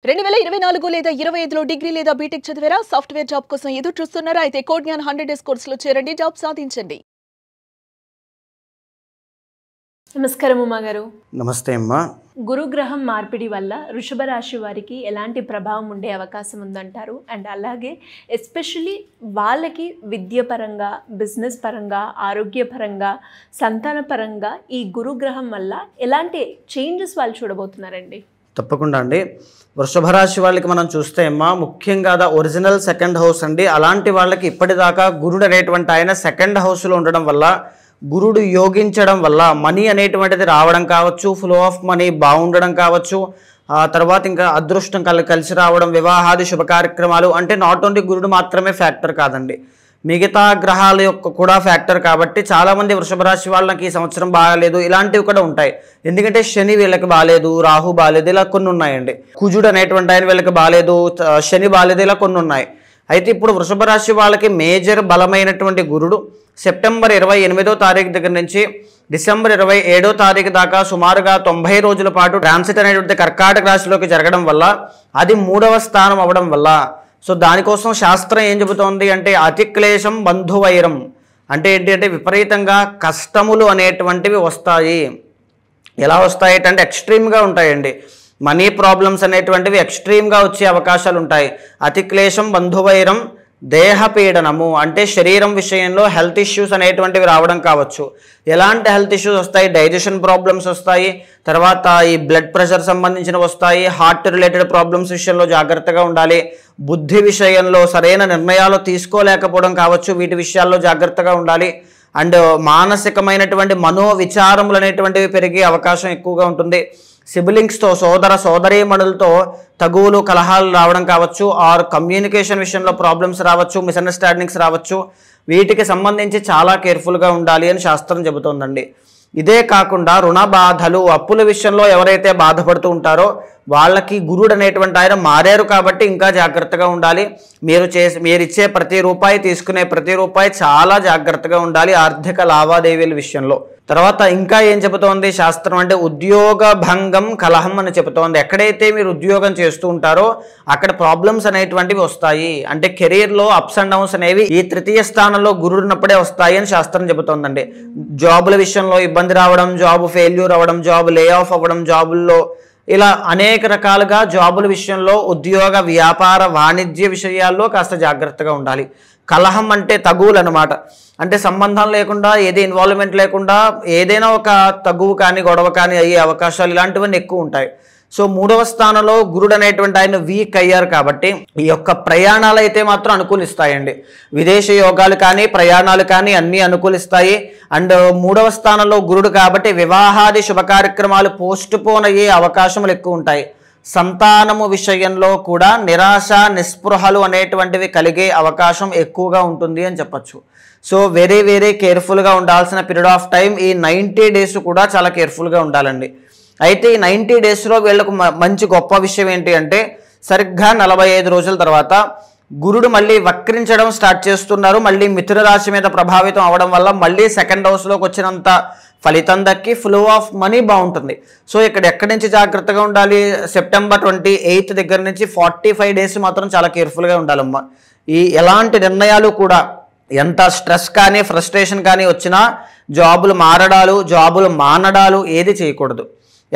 2024 లేదా 25లో డిగ్రీ లేదా బీటెక్ చదివారా? సాఫ్ట్‌వేర్ జాబ్ కోసం ఎదురు చూస్తున్నారా? అయితే కోడ్ జ్ఞాన్ 100 డేస్ కోర్సులో చేరండి, జాబ్ సాధించండి. నమస్కారం ఉమా గారు. నమస్తే అమ్మా. గురుగ్రహం మార్పిడి వల్ల వృషభ రాశి వారికి ఎలాంటి ప్రభావం ఉండే అవకాశం ఉందంటారు? అండ్ అలాగే ఎస్పెషల్లీ వాళ్ళకి విద్య పరంగా, బిజినెస్ పరంగా, ఆరోగ్యపరంగా, సంతాన పరంగా ఈ గురుగ్రహం వల్ల ఎలాంటి చేంజెస్ వాళ్ళు చూడబోతున్నారండి? తప్పకుండా అండి. వృషభ రాశి వాళ్ళకి మనం చూస్తే అమ్మా, ముఖ్యంగా ఒరిజినల్ సెకండ్ హౌస్ అండి. అలాంటి వాళ్ళకి ఇప్పటిదాకా గురుడు అనేటువంటి ఆయన సెకండ్ హౌస్లో ఉండడం వల్ల, గురుడు యోగించడం వల్ల మనీ అనేటువంటిది రావడం కావచ్చు, ఫ్లో ఆఫ్ మనీ బాగుండడం కావచ్చు, తర్వాత ఇంకా అదృష్టం కలిసి రావడం, వివాహాది శుభ కార్యక్రమాలు, అంటే నాట్ ఓన్లీ గురుడు మాత్రమే ఫ్యాక్టర్ కాదండి, మిగతా గ్రహాల యొక్క కూడా ఫ్యాక్టర్. కాబట్టి చాలామంది వృషభ రాశి వాళ్ళకి ఈ సంవత్సరం బాగాలేదు, ఇలాంటివి కూడా ఉంటాయి. ఎందుకంటే శని వీళ్ళకి బాగాలేదు, రాహు బాగాలేదు, ఇలా కొన్ని ఉన్నాయండి. కుజుడు అనేటువంటి ఆయన వీళ్ళకి బాగాలేదు, శని బాగాలేదు, ఇలా కొన్ని ఉన్నాయి. అయితే ఇప్పుడు వృషభ రాశి వాళ్ళకి మేజర్ బలమైనటువంటి గురుడు సెప్టెంబర్ 28వ తారీఖు దగ్గర నుంచి డిసెంబర్ 27వ తారీఖు దాకా సుమారుగా 90 రోజుల పాటు ట్రాన్సిట్ అనేటువంటి కర్కాటక రాశిలోకి జరగడం వల్ల, అది 3వ స్థానం అవ్వడం వల్ల, సో దానికోసం శాస్త్రం ఏం చెబుతోంది అంటే అతిక్లేశం బంధువైరం అంటే ఏంటి అంటే విపరీతంగా కష్టములు అనేటువంటివి వస్తాయి. ఎలా వస్తాయి అంటే ఎక్స్ట్రీమ్గా ఉంటాయండి. మనీ ప్రాబ్లమ్స్ అనేటువంటివి ఎక్స్ట్రీమ్గా వచ్చే అవకాశాలు ఉంటాయి. అతిక్లేశం బంధువైరం దేహపీడనము అంటే శరీరం విషయంలో హెల్త్ ఇష్యూస్ అనేటువంటివి రావడం కావచ్చు. ఎలాంటి హెల్త్ ఇష్యూస్ వస్తాయి? డైజెషన్ ప్రాబ్లమ్స్ వస్తాయి, తర్వాత ఈ బ్లడ్ ప్రెషర్ సంబంధించినవి వస్తాయి, హార్ట్ రిలేటెడ్ ప్రాబ్లమ్స్ విషయంలో జాగ్రత్తగా ఉండాలి, బుద్ధి విషయంలో సరైన నిర్ణయాలు తీసుకోలేకపోవడం కావచ్చు, వీటి విషయాల్లో జాగ్రత్తగా ఉండాలి. అండ్ మానసికమైనటువంటి మనోవిచారములు అనేటువంటివి పెరిగే అవకాశం ఎక్కువగా ఉంటుంది. సిబ్లింగ్స్తో, సోదరీమణులతో తగువులు కలహాలు రావడం కావచ్చు, ఆర్ కమ్యూనికేషన్ విషయంలో ప్రాబ్లమ్స్ రావచ్చు, మిస్అండర్స్టాండింగ్స్ రావచ్చు. వీటికి సంబంధించి చాలా కేర్ఫుల్గా ఉండాలి అని శాస్త్రం చెబుతోందండి. ఇదే కాకుండా రుణ బాధలు, అప్పుల విషయంలో ఎవరైతే బాధపడుతూ ఉంటారో వాళ్ళకి గురుడు అనేటువంటి ఆయన మారారు కాబట్టి ఇంకా జాగ్రత్తగా ఉండాలి. మీరు ఇచ్చే ప్రతి రూపాయి, తీసుకునే ప్రతి రూపాయి చాలా జాగ్రత్తగా ఉండాలి ఆర్థిక లావాదేవీల విషయంలో. తర్వాత ఇంకా ఏం చెబుతోంది శాస్త్రం అంటే ఉద్యోగ భంగం కలహం అని చెబుతోంది. ఎక్కడైతే మీరు ఉద్యోగం చేస్తూ ఉంటారో అక్కడ ప్రాబ్లమ్స్ అనేటువంటివి వస్తాయి. అంటే కెరీర్లో అప్స్ అండ్ డౌన్స్ అనేవి ఈ తృతీయ స్థానంలో గురుడు ఉన్నప్పుడే వస్తాయి అని శాస్త్రం చెబుతోందండి. జాబుల విషయంలో ఇబ్బంది రావడం, జాబ్ ఫెయిల్యూర్ అవ్వడం, జాబ్ లే ఆఫ్ అవ్వడం, జాబుల్లో ఇలా అనేక రకాలుగా జాబుల విషయంలో, ఉద్యోగ వ్యాపార వాణిజ్య విషయాల్లో కాస్త జాగ్రత్తగా ఉండాలి. కలహం అంటే తగువులు అనమాట. అంటే సంబంధం లేకుండా, ఏది ఇన్వాల్వ్మెంట్ లేకుండా ఏదైనా ఒక తగువు కానీ గొడవ కానీ అయ్యే అవకాశాలు ఇలాంటివన్నీ ఎక్కువ ఉంటాయి. సో 3వ స్థానంలో గురుడు అనేటువంటి ఆయన వీక్ అయ్యారు కాబట్టి ఈ యొక్క ప్రయాణాలు అయితే మాత్రం అనుకూలిస్తాయండి. విదేశీ యోగాలు కానీ ప్రయాణాలు కానీ అన్నీ అనుకూలిస్తాయి. అండ్ 3వ స్థానంలో గురుడు కాబట్టి వివాహాది శుభ కార్యక్రమాలు పోస్ట్ పోన్ అయ్యే అవకాశములు ఎక్కువ ఉంటాయి. సంతానము విషయంలో కూడా నిరాశ నిస్పృహలు అనేటువంటివి కలిగే అవకాశం ఎక్కువగా ఉంటుంది అని చెప్పచ్చు. సో వెరీ కేర్ఫుల్గా ఉండాల్సిన పీరియడ్ ఆఫ్ టైం ఈ 90 డేస్ కూడా చాలా కేర్ఫుల్గా ఉండాలండి. అయితే ఈ 90 డేస్లో వీళ్ళకు మంచి గొప్ప విషయం ఏంటి అంటే సరిగ్గా 45 రోజుల తర్వాత గురుడు మళ్ళీ వక్రించడం స్టార్ట్ చేస్తున్నారు. మళ్ళీ మిథున రాశి మీద ప్రభావితం అవడం వల్ల మళ్ళీ సెకండ్ హౌస్లోకి వచ్చినంత ఫలితం దక్కి ఫ్లో ఆఫ్ మనీ బాగుంటుంది. సో ఇక్కడ ఎక్కడి నుంచి జాగ్రత్తగా ఉండాలి? సెప్టెంబర్ 28 దగ్గర నుంచి 45 డేస్ మాత్రం చాలా కేర్ఫుల్గా ఉండాలమ్మా. ఈ ఎలాంటి నిర్ణయాలు కూడా, ఎంత స్ట్రెస్ కానీ ఫ్రస్ట్రేషన్ కానీ వచ్చినా జాబులు మారడాలు, జాబులు మానడాలు ఏది చేయకూడదు.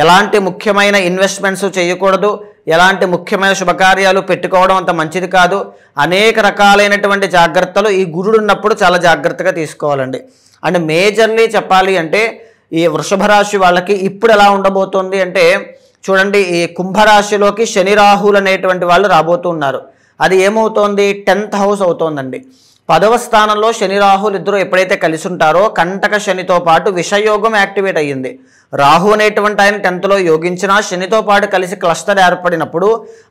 ఎలాంటి ముఖ్యమైన ఇన్వెస్ట్మెంట్స్ చేయకూడదు. ఎలాంటి ముఖ్యమైన శుభకార్యాలు పెట్టుకోవడం అంత మంచిది కాదు. అనేక రకాలైనటువంటి జాగ్రత్తలు ఈ గురుడు ఉన్నప్పుడు చాలా జాగ్రత్తగా తీసుకోవాలండి. అండ్ మేజర్లీ చెప్పాలి అంటే ఈ వృషభ రాశి వాళ్ళకి ఇప్పుడు ఎలా ఉండబోతోంది అంటే చూడండి, ఈ కుంభరాశిలోకి శని రాహులు అనేటువంటి వాళ్ళు రాబోతున్నారు. అది ఏమవుతోంది? 10th house అవుతోందండి. 10వ స్థానంలో శని రాహులు ఇద్దరు ఎప్పుడైతే కలిసి ఉంటారో కంటక శనితో పాటు విషయోగం యాక్టివేట్ అయ్యింది. రాహు అనేటువంటి ఆయన 10thలో యోగించినా శనితో పాటు కలిసి క్లస్టర్ ఏర్పడినప్పుడు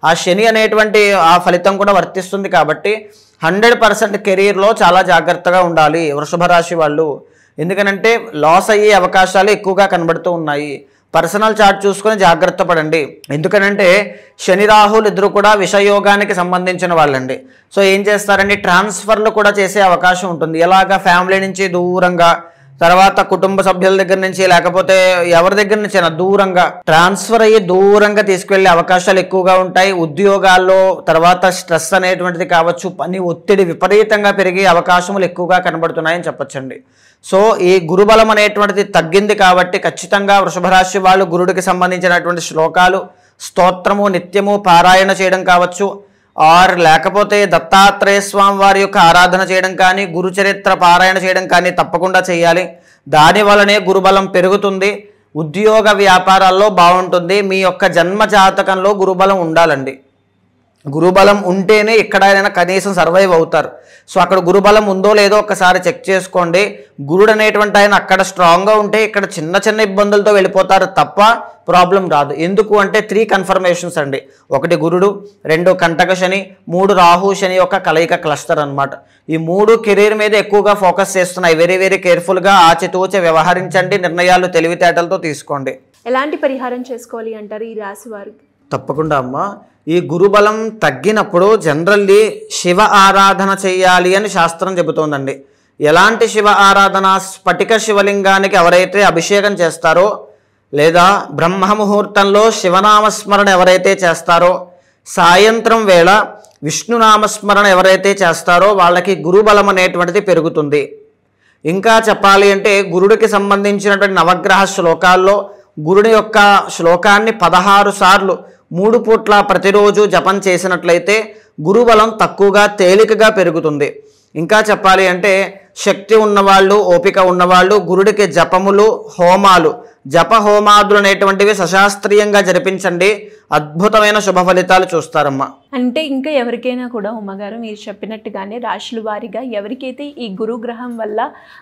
ఆ శని అనేటువంటి ఆ ఫలితం కూడా వర్తిస్తుంది. కాబట్టి 100% కెరీర్లో చాలా జాగ్రత్తగా ఉండాలి వృషభ రాశి వాళ్ళు. ఎందుకనంటే లాస్ అయ్యే అవకాశాలు ఎక్కువగా కనబడుతూ ఉన్నాయి. పర్సనల్ చార్ట్ చూసుకొని జాగ్రత్త పడండి. ఎందుకనంటే శని రాహులు ఇద్దరు కూడా విషయోగానికి సంబంధించిన వాళ్ళండి. సో ఏం చేస్తారండి, ట్రాన్స్ఫర్లు కూడా చేసే అవకాశం ఉంటుంది. ఎలాగా ఫ్యామిలీ నుంచి దూరంగా తర్వాత కుటుంబ సభ్యుల దగ్గర నుంచి లేకపోతే ఎవరి దగ్గర నుంచి అయినా దూరంగా ట్రాన్స్ఫర్ అయ్యి దూరంగా తీసుకెళ్లే అవకాశాలు ఎక్కువగా ఉంటాయి. ఉద్యోగాల్లో తర్వాత స్ట్రెస్ అనేటువంటిది కావచ్చు, పని ఒత్తిడి విపరీతంగా పెరిగే అవకాశములు ఎక్కువగా కనబడుతున్నాయని చెప్పొచ్చండి. సో ఈ గురుబలం అనేటువంటిది తగ్గింది కాబట్టి ఖచ్చితంగా వృషభ రాశి వాళ్ళు గురుడికి సంబంధించినటువంటి శ్లోకాలు, స్తోత్రము నిత్యము పారాయణ చేయడం కావచ్చు, ఆర్ లేకపోతే దత్తాత్రేయ స్వామి వారి యొక్క ఆరాధన చేయడం కానీ, గురు చరిత్ర పారాయణ చేయడం కానీ తప్పకుండా చేయాలి. దాని వలనే గురుబలం పెరుగుతుంది, ఉద్యోగ వ్యాపారాల్లో బాగుంటుంది. మీ యొక్క జన్మ జాతకంలో గురుబలం ఉండాలండి. గురుబలం ఉంటేనే ఎక్కడైనా కనీసం సర్వైవ్ అవుతారు. సో అక్కడ గురుబలం ఉందో లేదో ఒక్కసారి చెక్ చేసుకోండి. గురుడు అనేటువంటి ఆయన అక్కడ స్ట్రాంగ్గా ఉంటే ఇక్కడ చిన్న చిన్న ఇబ్బందులతో వెళ్ళిపోతారు తప్ప ప్రాబ్లం రాదు. ఎందుకు అంటే 3 కన్ఫర్మేషన్స్ అండి. 1 గురుడు, 2 కంటక శని, 3 రాహు శని యొక్క కలయిక క్లస్టర్ అనమాట. ఈ 3 కెరీర్ మీద ఎక్కువగా ఫోకస్ చేస్తున్నాయి. వెరీ వెరీ కేర్ఫుల్గా ఆచితూచి వ్యవహరించండి, నిర్ణయాలు తెలివితేటలతో తీసుకోండి. ఎలాంటి పరిహారం చేసుకోవాలి అంటారు ఈ రాశి వారికి? తప్పకుండా అమ్మ, ఈ గురుబలం తగ్గినప్పుడు జనరల్లీ శివ ఆరాధన చేయాలి అని శాస్త్రం చెబుతోందండి. ఎలాంటి శివ ఆరాధన? స్ఫటిక శివలింగానికి ఎవరైతే అభిషేకం చేస్తారో లేదా బ్రహ్మ ముహూర్తంలో శివనామస్మరణ ఎవరైతే చేస్తారో, సాయంత్రం వేళ విష్ణునామస్మరణ ఎవరైతే చేస్తారో వాళ్ళకి గురుబలం అనేటువంటిది పెరుగుతుంది. ఇంకా చెప్పాలి అంటే గురుడికి సంబంధించినటువంటి నవగ్రహ శ్లోకాల్లో గురుడి యొక్క శ్లోకాన్ని 16 సార్లు 3 పూట్ల ప్రతిరోజు జపం చేసినట్లయితే గురుబలం తక్కువగా తేలికగా పెరుగుతుంది. ఇంకా చెప్పాలి అంటే శక్తి ఉన్నవాళ్ళు, ఓపిక ఉన్నవాళ్ళు గురుడికి జపములు, హోమాలు, జప హోమాదులు అనేటువంటివి సశాస్త్రీయంగా జరిపించండి. అద్భుతమైన శుభ ఫలితాలు చూస్తారమ్మా. అంటే ఇంకా ఎవరికైనా కూడా ఉమ్మగారు మీరు చెప్పినట్టుగానే రాశుల వారీగా ఎవరికైతే ఈ గురుగ్రహం వల్ల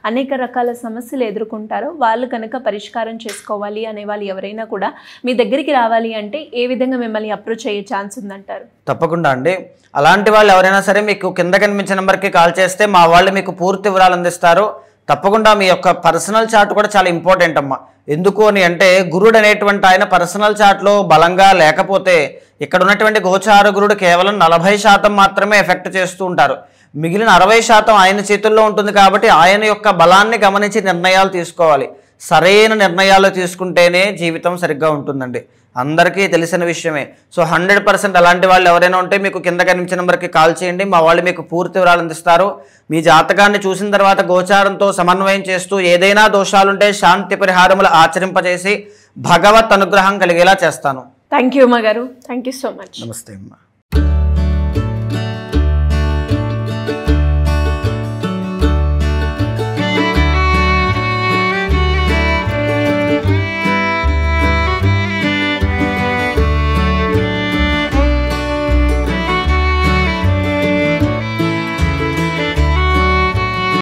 అనేక రకాల సమస్యలు ఎదుర్కొంటారో వాళ్ళు కనుక పరిష్కారం చేసుకోవాలి అనే వాళ్ళు ఎవరైనా కూడా మీ దగ్గరికి రావాలి అంటే ఏ విధంగా మిమ్మల్ని అప్రోచ్ అయ్యే ఛాన్స్ ఉందంటారు? తప్పకుండా అండి. అలాంటి వాళ్ళు ఎవరైనా సరే మీకు కింద కనిపించిన నెంబర్కి కాల్ చేస్తే మా వాళ్ళు మీకు పూర్తి వివరాలు అందిస్తారు. తప్పకుండా మీ యొక్క పర్సనల్ చార్ట్ కూడా చాలా ఇంపార్టెంట్ అమ్మా. ఎందుకు అని అంటే గురుడు అనేటువంటి ఆయన పర్సనల్ చార్ట్లో బలంగా లేకపోతే ఇక్కడ ఉన్నటువంటి గోచార గురుడు కేవలం 40% మాత్రమే ఎఫెక్ట్ చేస్తూ ఉంటారు. మిగిలిన 60% ఆయన చేతుల్లో ఉంటుంది. కాబట్టి ఆయన యొక్క బలాన్ని గమనించి నిర్ణయాలు తీసుకోవాలి. సరైన నిర్ణయాలు తీసుకుంటేనే జీవితం సరిగ్గా ఉంటుందండి. అందరికీ తెలిసిన విషయమే. సో 100% అలాంటి వాళ్ళు ఎవరైనా ఉంటే మీకు కింద కనిపించిన నెంబర్కి కాల్ చేయండి. మా వాళ్ళు మీకు పూర్తి వివరాలు అందిస్తారు. మీ జాతకాన్ని చూసిన తర్వాత గోచారంతో సమన్వయం చేస్తూ ఏదైనా దోషాలుంటే శాంతి పరిహారములు ఆచరింపజేసి భగవత్ అనుగ్రహం కలిగేలా చేస్తాను. థ్యాంక్ యూ అమ్మ గారు. Thank you so much. నమస్తే అమ్మా.